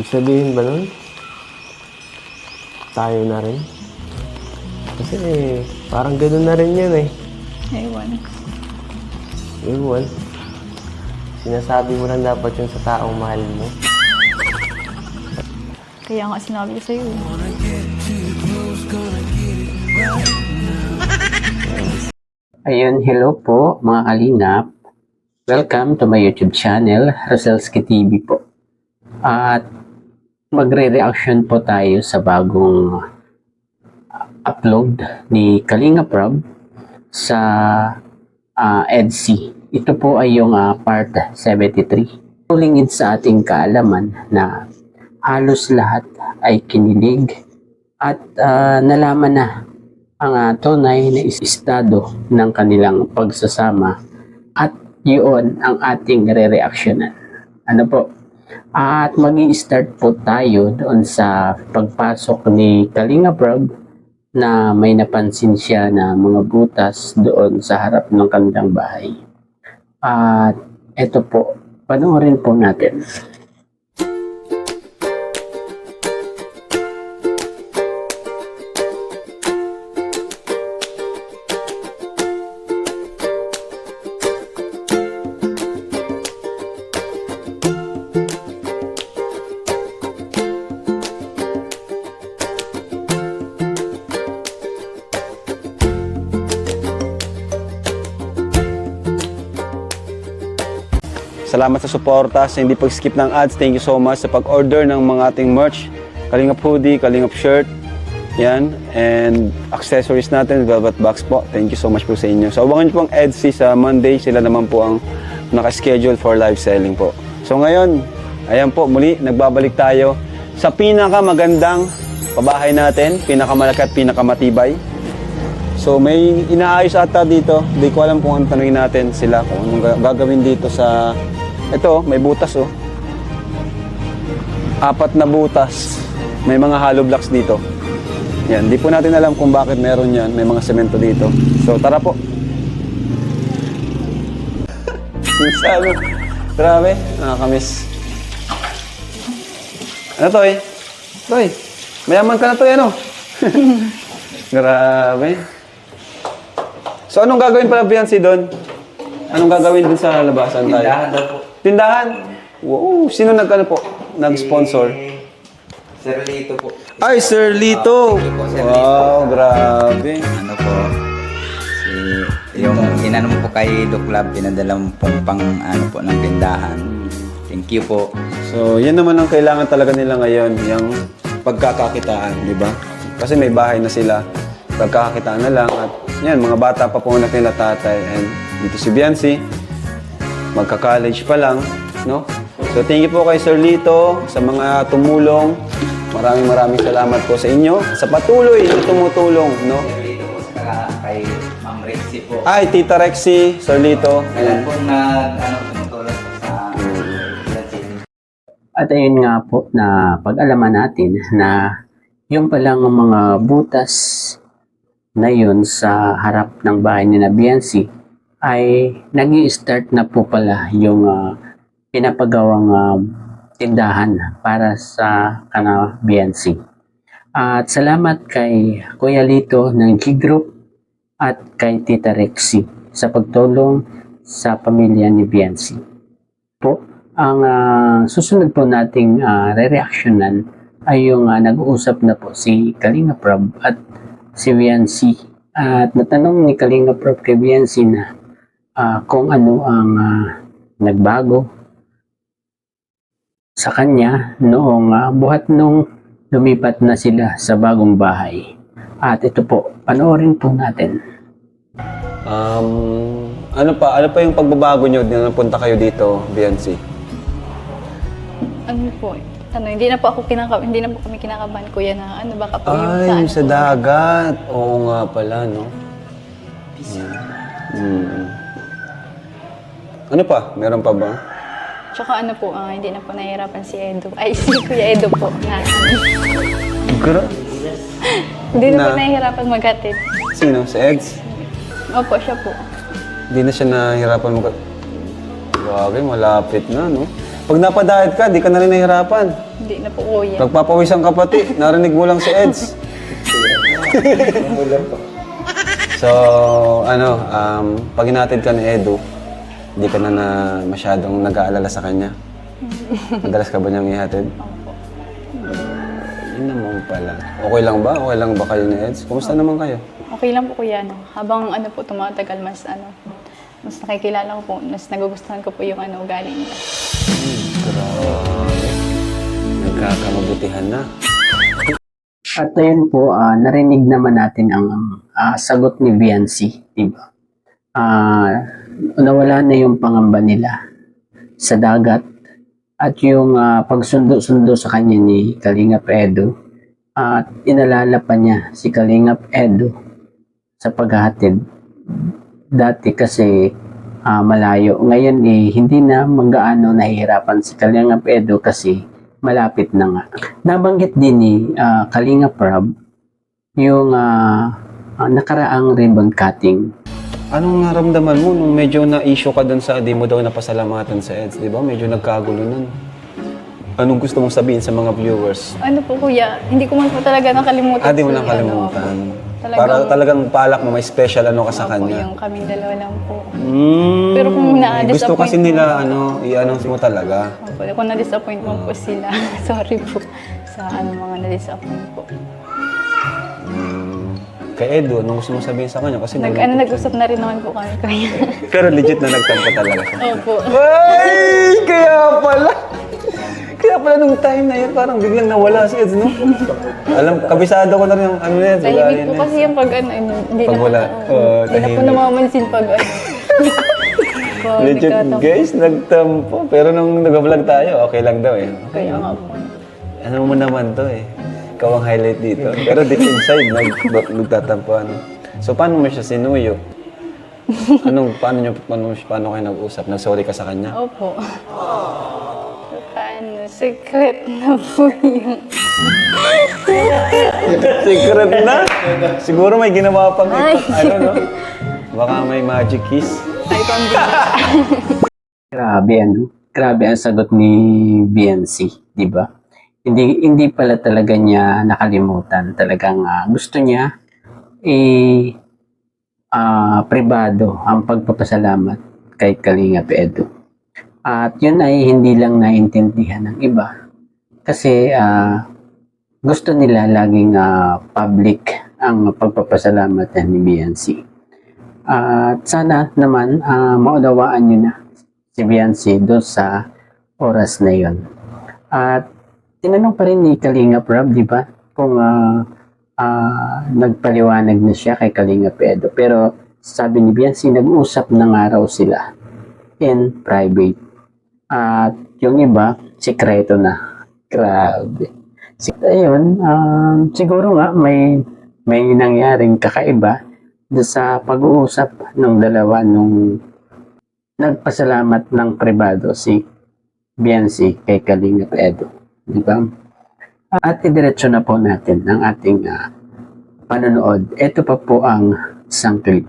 Ibig sabihin ba nun? Tayo na rin? Kasi parang gano'n na rin yan eh. Ewan. Ewan. Sinasabi mo lang dapat yun sa taong mahal mo. Kaya nga sinabi ko sa'yo. Ayun, hello po mga kalingap. Welcome to my YouTube channel, Roselski TV po. At magre-reaction po tayo sa bagong upload ni Kalingap Rob sa EDC. Ito po ay yung part 73. Tulingid sa ating kaalaman na halos lahat ay kinilig at nalaman na ang tunay na estado ng kanilang pagsasama at yun ang ating re-reactionan. Ano po? At mag-i-start po tayo doon sa pagpasok ni Kalingap Rob na may napansin siya na mga butas doon sa harap ng kanilang bahay. At eto po, panoorin po natin. Salamat sa suporta, sa hindi pag-skip ng ads. Thank you so much sa pag-order ng mga ating merch. Kalingap hoodie, Kalingap shirt. Yan. And accessories natin, velvet box po. Thank you so much po sa inyo. So, abangan nyo pong EDC sa Monday. Sila naman po ang nakaschedule for live selling po. So, ngayon, ayan po, muli, nagbabalik tayo sa pinakamagandang pabahay natin. Pinakamalaki at pinakamatibay. So, may inaayos ata dito. Hindi ko alam kung anong tanungin natin sila. Kung anong gagawin dito sa... Ito, may butas oh. 4 na butas. May mga hollow blocks dito. Yan, di po natin alam kung bakit meron yan. May mga semento dito. So, tara po. Sabi, grabe, nakakamiss. Ano to eh? Toy, mayaman ka na to ano? Grabe. So, anong gagawin pala Biancy doon? Anong gagawin dun sa labasan tayo? Tindahan daw po. Tindahan? Wow, sino nag-sponsor? Sir Lito po. Ay, Sir Lito! Thank you po, Sir Wow, grabe. Ano po, yung inano po kay Doc Lab, pinadala mo pong pang ano po ng tindahan. Thank you po. So, yan naman ang kailangan talaga nila ngayon, yung pagkakakitaan, di ba? Kasi may bahay na sila, pagkakakitaan na lang. At yan, mga bata pa po nila tatay. And dito si Biancy, magka-college pa lang, no? So, thank you po kay Sir Lito sa mga tumulong. Maraming salamat po sa inyo sa patuloy na tumutulong, no? Sir Lito po sa kay Ma'am Rexy po. Ay, Tita Rexy, Sir Lito. Kailan po tumutulong po sa At ayun nga po na pag-alaman natin na yung palang mga butas na yun sa harap ng bahay ni Biancy ay nag-i-start na po pala yung pinapagawang tindahan para sa Biancy. At salamat kay Kuya Lito ng G-Group at kay Tita Rexy sa pagtulong sa pamilya ni Biancy. Po, ang susunod po nating re-reactionan ay yung nag-uusap na po si Kalingap Rob at si Biancy. At natanong ni Kalingap Rob kay Biancy na kung ano ang nagbago sa kanya noong buhat nung lumipat na sila sa bagong bahay. At ito po, panoorin po natin. Ano pa yung pagbabago nyo na napunta kayo dito, Biancy? Ano po, hindi na po kami kinakabahan, kuya, na ano, baka po yung Ay, sa sa dagat. Oo nga pala, no? Ano pa? Meron pa ba? Tsaka ano po, hindi na po nahihirapan si Edo. Ay, si Kuya Edo po. Hindi na po nahihirapan maghatid. Sino? Si Eggs? Opo, siya po. Hindi na siya nahihirapan Grabe, malapit na, no? Pag napadayat ka, di ka na rin nahihirapan. Hindi na po kuya. Nagpapawisan ka pati, narinig mo lang si Eds. So, pag hinatid ka ni Edu, hindi ka na masyadong nag-aalala sa kanya. Madalas ka ba niyang ihatid? Yun naman pala. Okay lang ba? Okay lang ba kayo ni Eds? Kumusta naman kayo? Okay lang po kuya, no? Habang po tumatagal, mas nakikilala ko po, mas nagugustuhan ko po yung ugali niya. Grabe. Nagkakamabutihan na. At ayun po, narinig naman natin ang sagot ni Biancy, di ba? Nawala na yung pangamba nila sa dagat at yung pagsundo-sundo sa kanya ni Kalingap Edu at inalala pa niya si Kalingap Edu sa paghahatid. Dati kasi malayo. Ngayon hindi na magaano nahihirapan si Kalingap Edu kasi malapit na nga. Nabanggit din ni Kalingap Rob yung nakaraang ribbon cutting. Anong naramdaman mo nung medyo na-issue ka dun sa di mo daw napasalamatan sa Eds? Di ba? Medyo nagkagulo nun. Anong gusto mong sabihin sa mga viewers? Ano po kuya, hindi ko man po talaga nakalimutan. Di mo si, nakalimutan. Talagang- Para talagang palak mo, may special ano ka sa Opo, kanya. yung kaming dalawa lang po. Pero kung na-disappoint gusto kasi mo- nila, i-announce mo talaga. Opo, kung na-disappoint mo po sila, sorry po sa mga na-disappoint po. Kay Edu, anong gusto mong sabihin sa kanya? Kasi Nag-usap na rin naman po kami kuya. Pero legit na nagtampo talaga siya. Opo. Ay! Kaya pala nung time na yun, parang biglang nawala si Eds, no? Kabisado ko na rin yung ano yan. Tahimik po kasi yung hindi Pag wala. hindi na po namamansin pag pag Legit nagtatampo. guys, nagtampo. Pero nung nag-vlog tayo, okay lang daw eh. Kaya nga po. Ano mo naman to eh. Ikaw ang highlight dito. Pero deep inside, nagtatampo ano. So paano mo siya sinuyo? Paano kayo nag-usap? Nag-sorry ka sa kanya? Opo. Secret na po yun. Secret na? Siguro may ginawa pang no? Baka may magic kiss. Ay, pambira. Grabe Grabe ang sagot ni BNC, di ba? Hindi pala talaga niya nakalimutan. Talagang gusto niya pribado ang pagpapasalamat kay Kalingap Edu. At yun ay hindi lang naintindihan ng iba. Kasi gusto nila laging public ang pagpapasalamat ni BNC. At sana naman maunawaan nyo na si BNC doon sa oras na yon. At tinanong pa rin ni Kalingap Rob, di ba? Kung nagpaliwanag na siya kay Kalingap Edu. Pero sabi ni BNC, nag-usap na nga raw sila in private. At yung iba, sikreto na. Grabe. Ayun, siguro nga may nangyaring kakaiba sa pag-uusap ng dalawa nung nagpasalamat ng pribado si BNC kay Kalingap Edu. Di ba? At idiretso na po natin ang ating panonood. Ito pa po ang isang clip.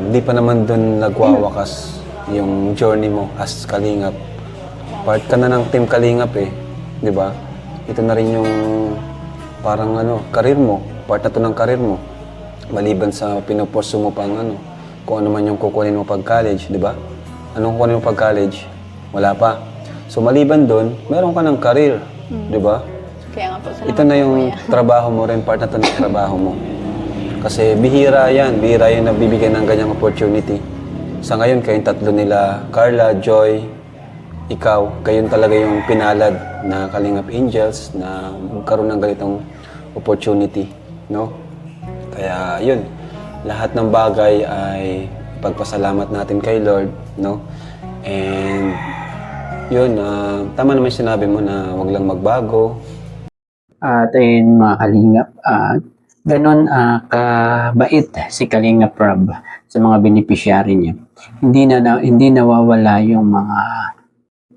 Hindi pa naman doon nagwawakas yung journey mo as Kalingap. Part ka na ng team Kalingap eh. Di ba? Ito na rin yung parang karir mo. Part na to ng karir mo. Maliban sa pinoporso mo pang kung ano man yung kukunin mo pag college, di ba? Anong kukunin mo pag college? Wala pa. So maliban doon, meron ka ng karir, di ba? Kaya nga po, salamat Ito na po, yung kuya. trabaho mo rin, part na to ng trabaho mo. Kasi bihira yan nabibigyan ng ganyang opportunity. Sa ngayon, kayong tatlo nila, Carla, Joy, ikaw, kayong talaga yung pinalad na Kalingap Angels na magkaroon ng ganitong opportunity, no? Kaya yun, lahat ng bagay ay pagpasalamat natin kay Lord, no? And yun, tama naman sinabi mo na wag lang magbago. At ayun mga Kalingap, ganon kabait si Kalingap Rob sa mga beneficiary niya. Hindi nawawala yung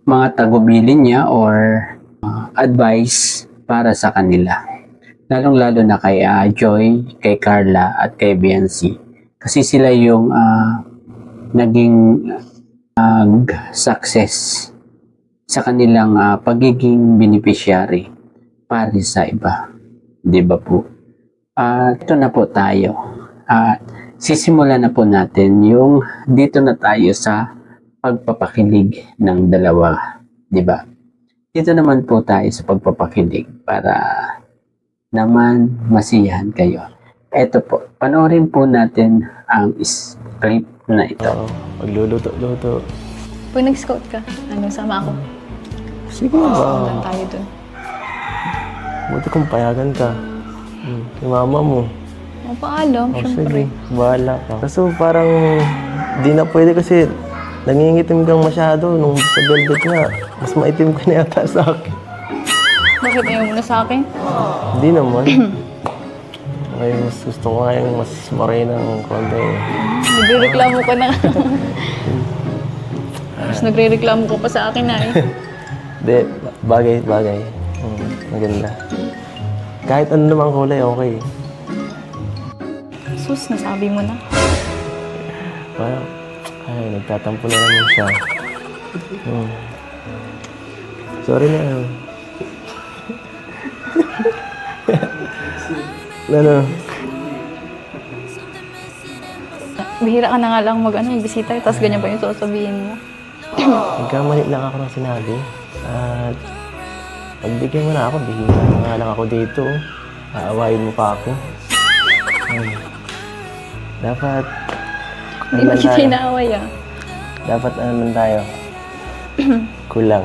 mga tagubilin niya or advice para sa kanila. Lalong-lalo na kay Joy, kay Carla at kay BNC. Kasi sila yung naging success sa kanilang pagiging beneficiary para sa iba. Di ba po? Ito na po tayo. Sisimulan na po natin yung dito na tayo sa pagpapakilig ng dalawa. Di ba? Dito naman po tayo sa pagpapakilig para naman masiyahan kayo. Ito po, panoorin po natin ang script na ito. Oo, magluluto-luto. Pag nag-scout ka, sama ako. Sige Sundan ba? tayo dun. Buti kung payagan ka. Yung mama mo. O, paalam, Oh, syempre. sige, bahala ka. Kaso parang di na pwede kasi nangingitim kang masyado nung sa velvet nga. Mas maitim ka na yata sa akin. Bakit ayaw mo na sa akin? Hindi naman. Ngayon, mas gusto ko nga yung mas morena ng konti. Nagre-reklamo ka na. Mas nagre-reklamo ka pa sa akin na eh. Hindi, bagay. Maganda. Kahit ano namang kulay, okay. Sus, nasabi mo na. Parang, nagtatampo na naman siya. Sorry na. Ano? Bihira ka na nga lang magbisita, tapos ganyan pa yung sasabihin mo. Nagkamali lang ako ng sinabi. At pagbigyan mo na ako, bihira na nga lang ako dito. Aawayin mo pa ako. Dapat, Hindi na kita inaaway ah. dapat ano naman tayo? Kulang.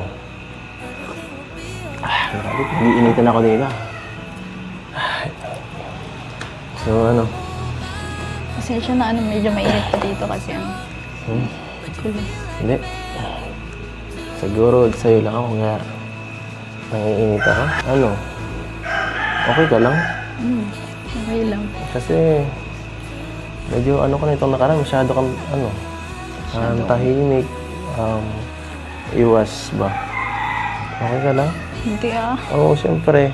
Grabe, iinitan ako dito. So ano? Pasensya na medyo mainit pa dito kasi kulang. Hindi. Siguro sa'yo lang ako kaya nangiinit ako. Ano? Okay ka lang? Okay lang. Kasi medyo ano ka na itong nakaraan, masyado kang tahimik, iwas ba? Okay ka lang? Hindi ah. Oo, siyempre.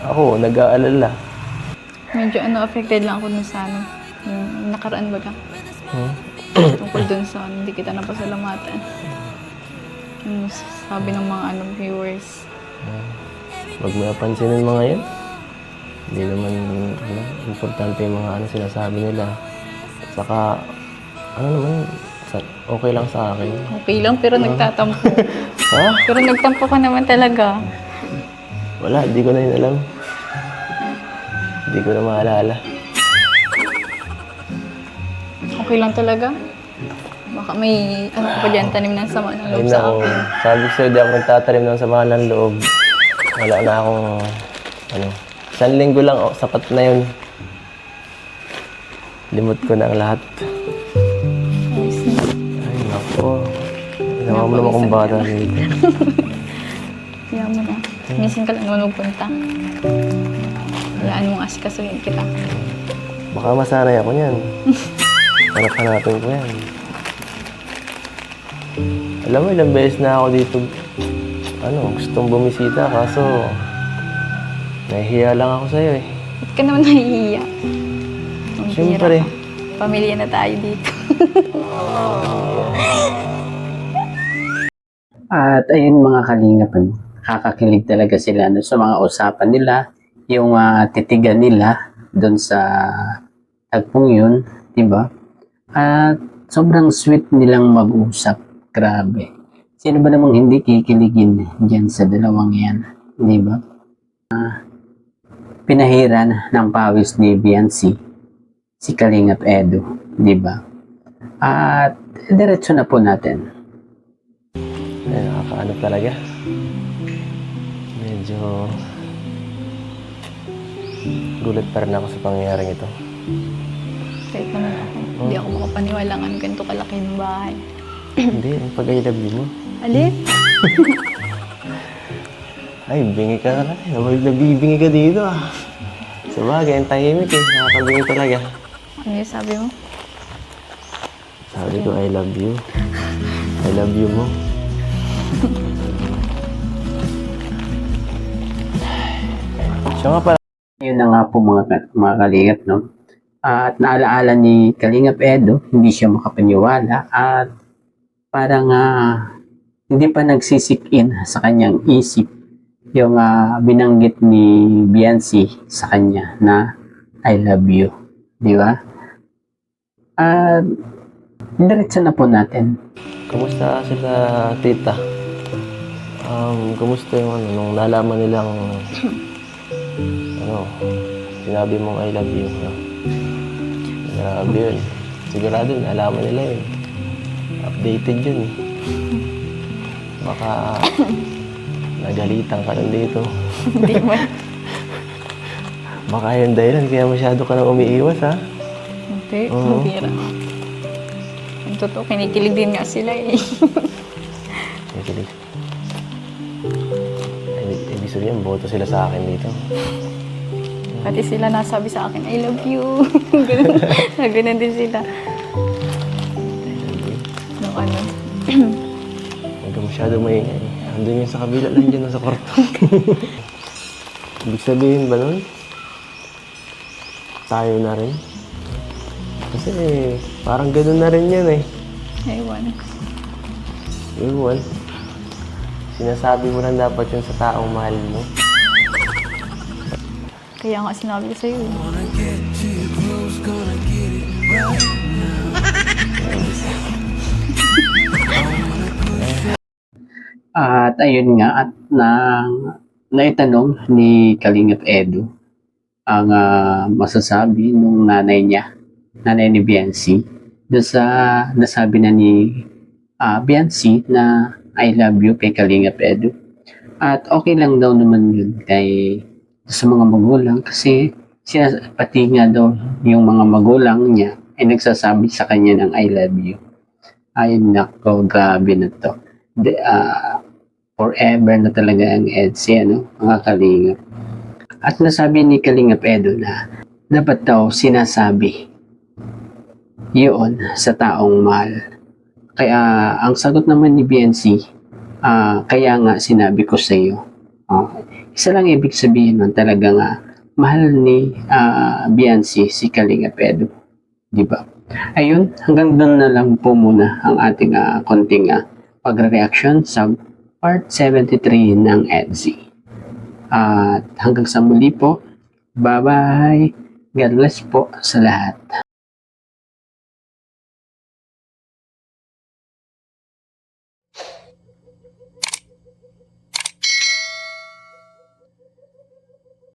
Ako, nag-aalala. Medyo affected lang ako dun sa yung nakaraan baga. Tungkol dun sa hindi kita napasalamatan. Yung sabi ng mga viewers. Huwag mo napansinin mga yan. Hindi naman importante yung mga sinasabi nila. Saka, okay lang sa akin. Okay lang pero nagtatampo. Ha? Pero nagtampo ka naman talaga. Wala, hindi ko na yun alam. Hindi ko na maalala. Okay lang talaga. Baka may ka pa dyan, tanim ng sama ng loob Ayun sa ako, akin. sabi ko sa'yo, di ako nagtatanim ng samahan ng loob. Wala na akong, 1 linggo lang, sapat na yun. Limot ko na ang lahat. Ayos na. Ay, naku. Ginawa mo naman kung bata dito. Kaya mo na. Minsan ka lang naman magpunta. Hayaan mong asikasuhin kita. Baka masanay ako niyan. Hanap-hanapin ko yan. Alam mo, ilang beses na ako dito, gustong bumisita, kaso nahihiya lang ako sa'yo eh. Ba't ka naman nahihiya? Ang Siyempre. bira ka. Pamilya na tayo dito. At ayun mga kalingap, kakakilig talaga sila sa mga usapan nila, yung titigan nila doon sa tagpong yun, diba? At sobrang sweet nilang mag-usap. Grabe. Sino ba namang hindi kikiligin dyan sa dalawang yan? Diba? Pinahiran ng pawis ni Biancy si Kalingap Edu. Diba? At diretso na po natin. Ay, nakakaano talaga. Medyo gulat pa rin ako sa pangyayaring ito. Kahit naman ako. Hindi ako makapaniwala ng ganito kalaki ng bahay. Hindi, ang pag-I love you mo. Alin? Ay, bingi ka na rin. Nabibingi ka dito ah. Sa bagay, ang tahimik eh. Nakakabingi talaga. Ano yung sabi mo? Sabi ko, I love you. I love you mo. Siya nga pala. Yun na nga po mga kalingap, no? At naalaala ni Kalingap Edo, hindi siya makapaniwala at parang hindi pa nagsisik-in sa kanyang isip yung binanggit ni Biancy sa kanya na I love you. Di ba? At diretso na po natin. Kumusta sila, tita? Kumusta yung ano, nung nalaman nilang ano, sinabi mong I love you, no? Grabe yun. Sigurado, nalaman nila yun. Updated yun. Baka nagalitan ka lang dito. Hindi man. Baka yung dahilan, kaya masyado ka nang umiiwas, ha? Hindi, Oo. bira. Ang totoo, kinikilig din nga sila eh. Nakikilig. Ibig sabihin, boto sila sa akin dito. Pati sila nasabi sa akin, I love you. Ganun, ganun din sila. Nung ano. Huwag ka masyado maingay. Andun yun sa kabila lang dyan, sa kwarto. Ibig sabihin ba nun? Tayo na rin. Kasi parang ganun na rin yan eh. Ewan. Iwan. Sinasabi mo lang dapat yun sa taong mahal mo. Kaya nga sinabi ko sa'yo. At ayun nga, at naitanong ni Kalingap Edu ang masasabi nung nanay niya, nanay ni Biancy, doon sa nasabi na ni Biancy na I love you kay Kalingap Edu. At okay lang daw naman yun kay sa mga magulang kasi pati nga daw yung mga magulang niya ay nagsasabi sa kanya ng I love you. Ay nako, grabe na to. Forever na talaga ang EDSA, ano, mga Kalingap. At nasabi ni Kalingap Edo na dapat daw sinasabi yun sa taong mahal. Kaya ang sagot naman ni BNC, kaya nga sinabi ko sa iyo. Isa lang ibig sabihin nun, talaga nga mahal ni BNC si Kalingap Edo. Di ba? Ayun, hanggang doon na lang po muna ang ating konting pagre-reaction sa Part 73 ng EDSA. At hanggang sa muli po, bye-bye. God bless po sa lahat.